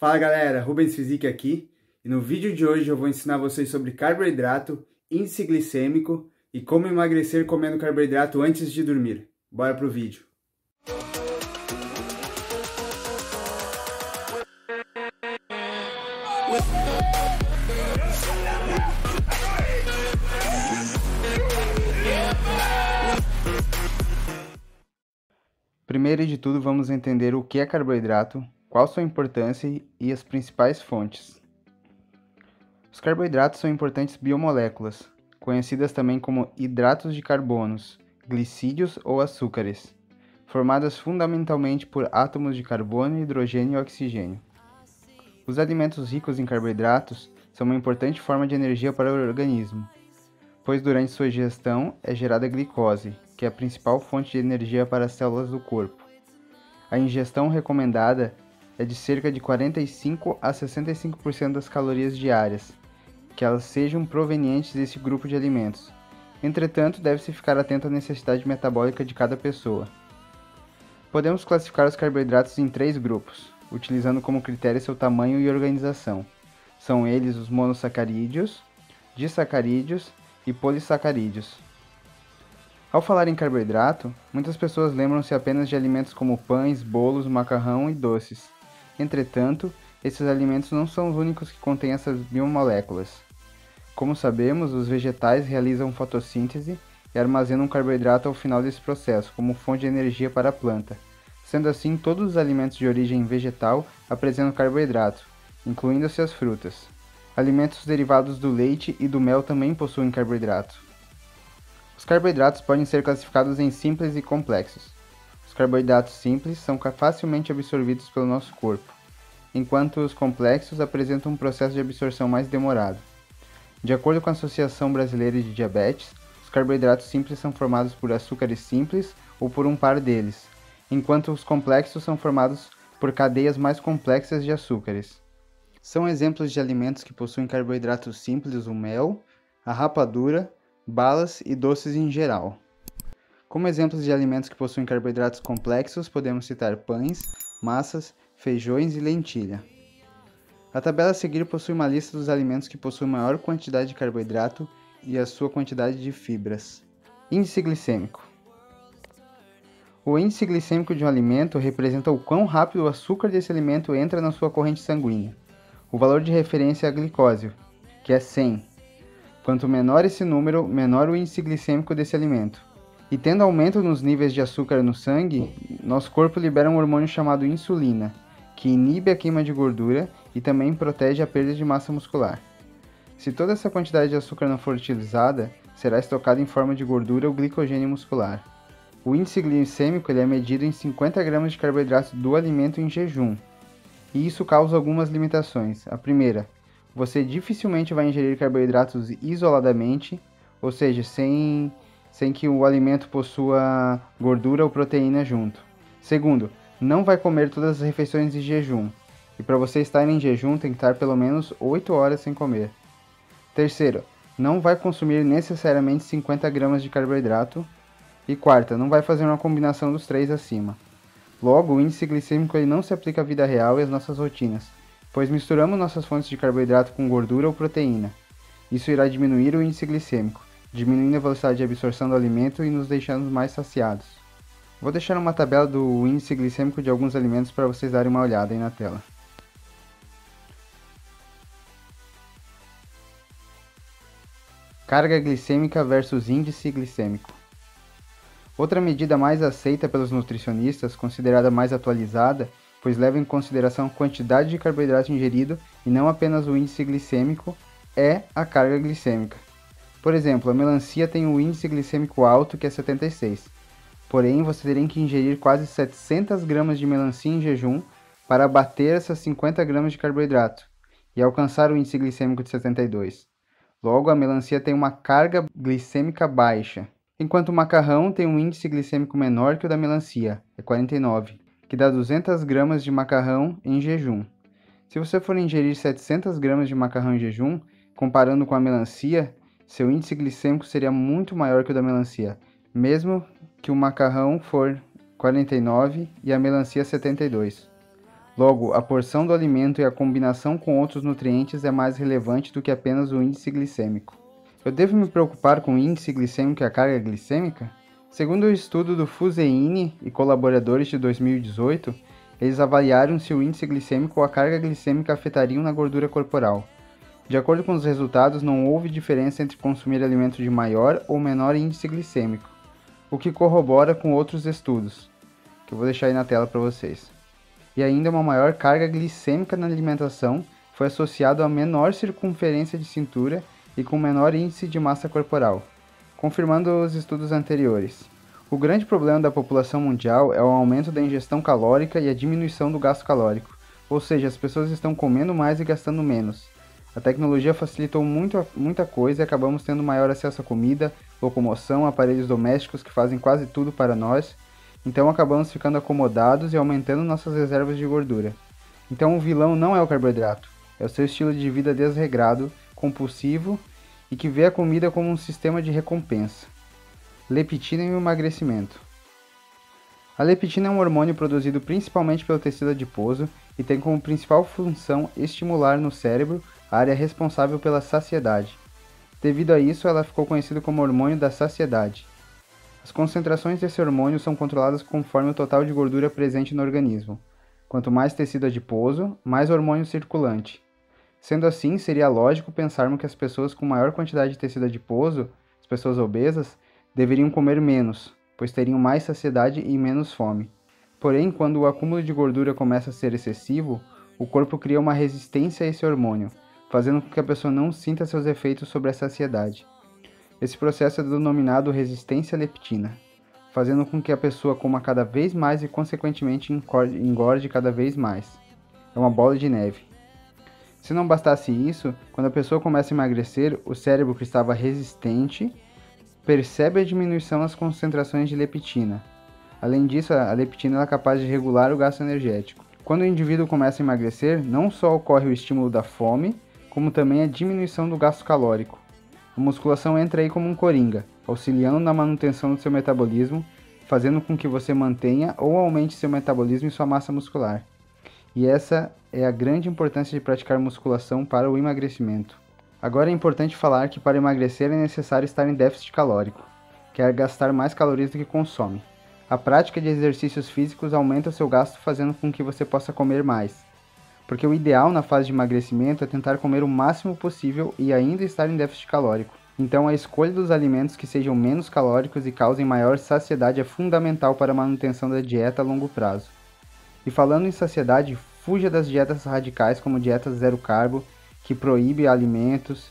Fala galera, Rubens Fizik aqui e no vídeo de hoje eu vou ensinar vocês sobre carboidrato, índice glicêmico e como emagrecer comendo carboidrato antes de dormir. Bora pro vídeo! Primeiro de tudo vamos entender o que é carboidrato, qual sua importância e as principais fontes. Os carboidratos são importantes biomoléculas, conhecidas também como hidratos de carbonos, glicídios ou açúcares, formadas fundamentalmente por átomos de carbono, hidrogênio e oxigênio. Os alimentos ricos em carboidratos são uma importante forma de energia para o organismo, pois durante sua digestão é gerada glicose, que é a principal fonte de energia para as células do corpo. A ingestão recomendada é de cerca de 45 a 65% das calorias diárias, que elas sejam provenientes desse grupo de alimentos. Entretanto, deve-se ficar atento à necessidade metabólica de cada pessoa. Podemos classificar os carboidratos em 3 grupos, utilizando como critério seu tamanho e organização. São eles os monossacarídeos, disacarídeos e polissacarídeos. Ao falar em carboidrato, muitas pessoas lembram-se apenas de alimentos como pães, bolos, macarrão e doces. Entretanto, esses alimentos não são os únicos que contêm essas biomoléculas. Como sabemos, os vegetais realizam fotossíntese e armazenam carboidrato ao final desse processo, como fonte de energia para a planta. Sendo assim, todos os alimentos de origem vegetal apresentam carboidrato, incluindo-se as frutas. Alimentos derivados do leite e do mel também possuem carboidrato. Os carboidratos podem ser classificados em simples e complexos. Os carboidratos simples são facilmente absorvidos pelo nosso corpo, enquanto os complexos apresentam um processo de absorção mais demorado. De acordo com a Associação Brasileira de Diabetes, os carboidratos simples são formados por açúcares simples ou por um par deles, enquanto os complexos são formados por cadeias mais complexas de açúcares. São exemplos de alimentos que possuem carboidratos simples o mel, a rapadura, balas e doces em geral. Como exemplos de alimentos que possuem carboidratos complexos, podemos citar pães, massas, feijões e lentilha. A tabela a seguir possui uma lista dos alimentos que possuem maior quantidade de carboidrato e a sua quantidade de fibras. Índice glicêmico. O índice glicêmico de um alimento representa o quão rápido o açúcar desse alimento entra na sua corrente sanguínea. O valor de referência é a glicose, que é 100. Quanto menor esse número, menor o índice glicêmico desse alimento. E tendo aumento nos níveis de açúcar no sangue, nosso corpo libera um hormônio chamado insulina, que inibe a queima de gordura e também protege a perda de massa muscular. Se toda essa quantidade de açúcar não for utilizada, será estocada em forma de gordura ou glicogênio muscular. O índice glicêmico é medido em 50 gramas de carboidrato do alimento em jejum. E isso causa algumas limitações. A primeira, você dificilmente vai ingerir carboidratos isoladamente, ou seja, sem que o alimento possua gordura ou proteína junto. Segundo, não vai comer todas as refeições de jejum. E para você estar em jejum, tem que estar pelo menos 8 horas sem comer. Terceiro, não vai consumir necessariamente 50 gramas de carboidrato. E quarta, não vai fazer uma combinação dos 3 acima. Logo, o índice glicêmico ele não se aplica à vida real e às nossas rotinas, pois misturamos nossas fontes de carboidrato com gordura ou proteína. Isso irá diminuir o índice glicêmico, diminuindo a velocidade de absorção do alimento e nos deixando mais saciados. Vou deixar uma tabela do índice glicêmico de alguns alimentos para vocês darem uma olhada aí na tela. Carga glicêmica versus índice glicêmico. Outra medida mais aceita pelos nutricionistas, considerada mais atualizada, pois leva em consideração a quantidade de carboidrato ingerido e não apenas o índice glicêmico, é a carga glicêmica. Por exemplo, a melancia tem um índice glicêmico alto que é 76, porém você teria que ingerir quase 700 gramas de melancia em jejum para abater essas 50 gramas de carboidrato e alcançar o índice glicêmico de 72. Logo, a melancia tem uma carga glicêmica baixa, enquanto o macarrão tem um índice glicêmico menor que o da melancia, é 49, que dá 200 gramas de macarrão em jejum. Se você for ingerir 700 gramas de macarrão em jejum, comparando com a melancia, seu índice glicêmico seria muito maior que o da melancia, mesmo que o macarrão for 49 e a melancia 72. Logo, a porção do alimento e a combinação com outros nutrientes é mais relevante do que apenas o índice glicêmico. Eu devo me preocupar com o índice glicêmico e a carga glicêmica? Segundo o estudo do Fuseini e colaboradores de 2018, eles avaliaram se o índice glicêmico ou a carga glicêmica afetariam na gordura corporal. De acordo com os resultados, não houve diferença entre consumir alimentos de maior ou menor índice glicêmico, o que corrobora com outros estudos, que eu vou deixar aí na tela para vocês. E ainda uma maior carga glicêmica na alimentação foi associado a menor circunferência de cintura e com menor índice de massa corporal, confirmando os estudos anteriores. O grande problema da população mundial é o aumento da ingestão calórica e a diminuição do gasto calórico, ou seja, as pessoas estão comendo mais e gastando menos. A tecnologia facilitou muita coisa e acabamos tendo maior acesso à comida, locomoção, aparelhos domésticos que fazem quase tudo para nós, então acabamos ficando acomodados e aumentando nossas reservas de gordura. Então o vilão não é o carboidrato, é o seu estilo de vida desregrado, compulsivo e que vê a comida como um sistema de recompensa. Leptina e o emagrecimento. A leptina é um hormônio produzido principalmente pelo tecido adiposo e tem como principal função estimular no cérebro a área responsável pela saciedade. Devido a isso, ela ficou conhecida como hormônio da saciedade. As concentrações desse hormônio são controladas conforme o total de gordura presente no organismo. Quanto mais tecido adiposo, mais hormônio circulante. Sendo assim, seria lógico pensarmos que as pessoas com maior quantidade de tecido adiposo, as pessoas obesas, deveriam comer menos, pois teriam mais saciedade e menos fome. Porém, quando o acúmulo de gordura começa a ser excessivo, o corpo cria uma resistência a esse hormônio, fazendo com que a pessoa não sinta seus efeitos sobre a saciedade. Esse processo é denominado resistência à leptina, fazendo com que a pessoa coma cada vez mais e, consequentemente, engorde cada vez mais. É uma bola de neve. Se não bastasse isso, quando a pessoa começa a emagrecer, o cérebro que estava resistente percebe a diminuição nas concentrações de leptina. Além disso, a leptina é capaz de regular o gasto energético. Quando o indivíduo começa a emagrecer, não só ocorre o estímulo da fome, como também a diminuição do gasto calórico. A musculação entra aí como um coringa, auxiliando na manutenção do seu metabolismo, fazendo com que você mantenha ou aumente seu metabolismo e sua massa muscular. E essa é a grande importância de praticar musculação para o emagrecimento. Agora é importante falar que para emagrecer é necessário estar em déficit calórico, que é gastar mais calorias do que consome. A prática de exercícios físicos aumenta o seu gasto, fazendo com que você possa comer mais. Porque o ideal na fase de emagrecimento é tentar comer o máximo possível e ainda estar em déficit calórico. Então a escolha dos alimentos que sejam menos calóricos e causem maior saciedade é fundamental para a manutenção da dieta a longo prazo. E falando em saciedade, fuja das dietas radicais como dietas zero carbo, que proíbe alimentos,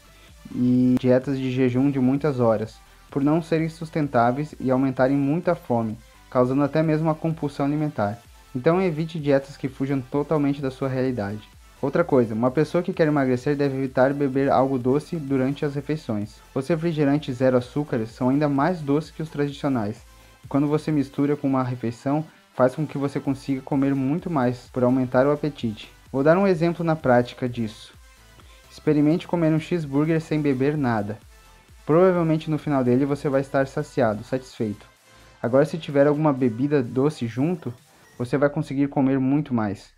e dietas de jejum de muitas horas, por não serem sustentáveis e aumentarem muita fome, causando até mesmo uma compulsão alimentar. Então evite dietas que fujam totalmente da sua realidade. Outra coisa, uma pessoa que quer emagrecer deve evitar beber algo doce durante as refeições. Os refrigerantes zero açúcar são ainda mais doces que os tradicionais, e quando você mistura com uma refeição, faz com que você consiga comer muito mais, por aumentar o apetite. Vou dar um exemplo na prática disso. Experimente comer um cheeseburger sem beber nada. Provavelmente no final dele você vai estar saciado, satisfeito. Agora, se tiver alguma bebida doce junto, você vai conseguir comer muito mais.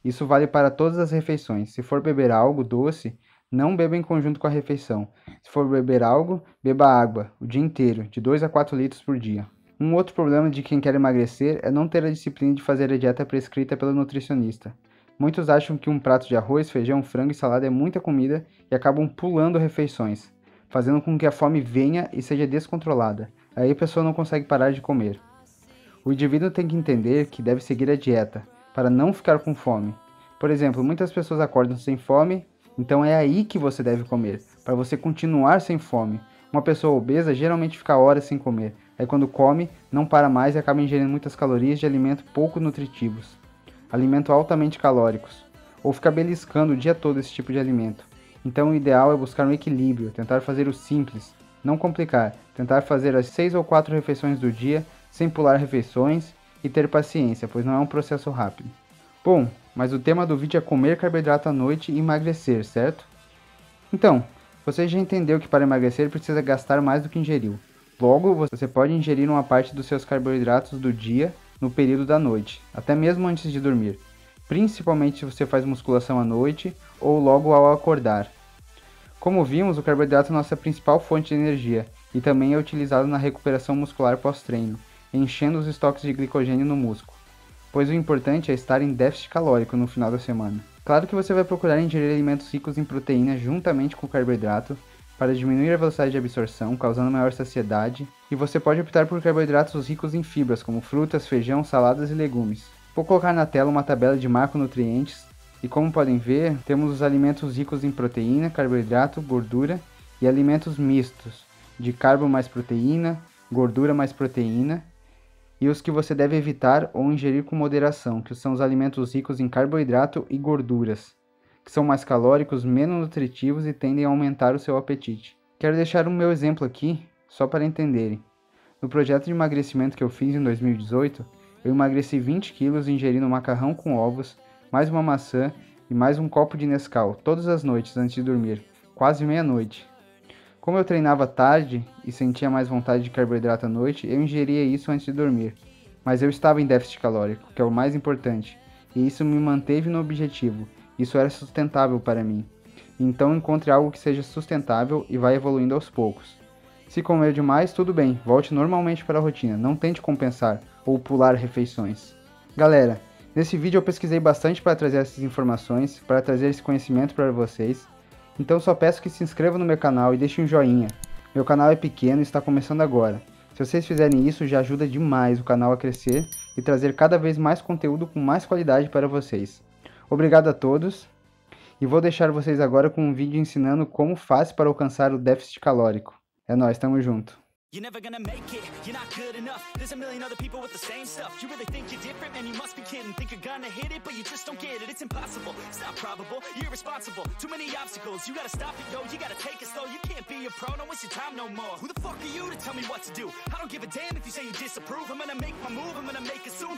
Isso vale para todas as refeições. Se for beber algo doce, não beba em conjunto com a refeição. Se for beber algo, beba água o dia inteiro, de 2 a 4 litros por dia. Um outro problema de quem quer emagrecer é não ter a disciplina de fazer a dieta prescrita pelo nutricionista. Muitos acham que um prato de arroz, feijão, frango e salada é muita comida e acabam pulando refeições, fazendo com que a fome venha e seja descontrolada. Aí a pessoa não consegue parar de comer. O indivíduo tem que entender que deve seguir a dieta, para não ficar com fome. Por exemplo, muitas pessoas acordam sem fome, então é aí que você deve comer, para você continuar sem fome. Uma pessoa obesa geralmente fica horas sem comer, aí quando come, não para mais e acaba ingerindo muitas calorias de alimentos pouco nutritivos, alimentos altamente calóricos, ou fica beliscando o dia todo esse tipo de alimento. Então o ideal é buscar um equilíbrio, tentar fazer o simples, não complicar, tentar fazer as 6 ou 4 refeições do dia, sem pular refeições e ter paciência, pois não é um processo rápido. Bom, mas o tema do vídeo é comer carboidrato à noite e emagrecer, certo? Então, você já entendeu que para emagrecer precisa gastar mais do que ingeriu. Logo, você pode ingerir uma parte dos seus carboidratos do dia no período da noite, até mesmo antes de dormir. principalmente se você faz musculação à noite ou logo ao acordar. Como vimos, o carboidrato é nossa principal fonte de energia e também é utilizado na recuperação muscular pós-treino, enchendo os estoques de glicogênio no músculo, pois o importante é estar em déficit calórico no final da semana. Claro que você vai procurar ingerir alimentos ricos em proteína juntamente com o carboidrato, para diminuir a velocidade de absorção, causando maior saciedade, e você pode optar por carboidratos ricos em fibras, como frutas, feijão, saladas e legumes. Vou colocar na tela uma tabela de macronutrientes, e como podem ver, temos os alimentos ricos em proteína, carboidrato, gordura, e alimentos mistos, de carbo mais proteína, gordura mais proteína, e os que você deve evitar ou ingerir com moderação, que são os alimentos ricos em carboidrato e gorduras, que são mais calóricos, menos nutritivos e tendem a aumentar o seu apetite. Quero deixar o meu exemplo aqui, só para entenderem. No projeto de emagrecimento que eu fiz em 2018, eu emagreci 20 quilos ingerindo macarrão com ovos, mais uma maçã e mais um copo de Nescau, todas as noites antes de dormir, quase meia-noite. Como eu treinava tarde e sentia mais vontade de carboidrato à noite, eu ingeria isso antes de dormir. Mas eu estava em déficit calórico, que é o mais importante, e isso me manteve no objetivo. Isso era sustentável para mim. Então encontre algo que seja sustentável e vá evoluindo aos poucos. Se comer demais, tudo bem, volte normalmente para a rotina, não tente compensar ou pular refeições. Galera, nesse vídeo eu pesquisei bastante para trazer essas informações, para trazer esse conhecimento para vocês. Então só peço que se inscrevam no meu canal e deixem um joinha. Meu canal é pequeno e está começando agora. Se vocês fizerem isso, já ajuda demais o canal a crescer e trazer cada vez mais conteúdo com mais qualidade para vocês. Obrigado a todos, e vou deixar vocês agora com um vídeo ensinando como faz para alcançar o déficit calórico. É nóis, tamo junto! You're never gonna make it, you're not good enough. There's a million other people with the same stuff. You really think you're different? Man, you must be kidding. Think you're gonna hit it, but you just don't get it. It's impossible, it's not probable, you're irresponsible. Too many obstacles, you gotta stop it, yo. You gotta take it slow, you can't be a pro. Don't waste your time no more. Who the fuck are you to tell me what to do? I don't give a damn if you say you disapprove. I'm gonna make my move, I'm gonna make it soon.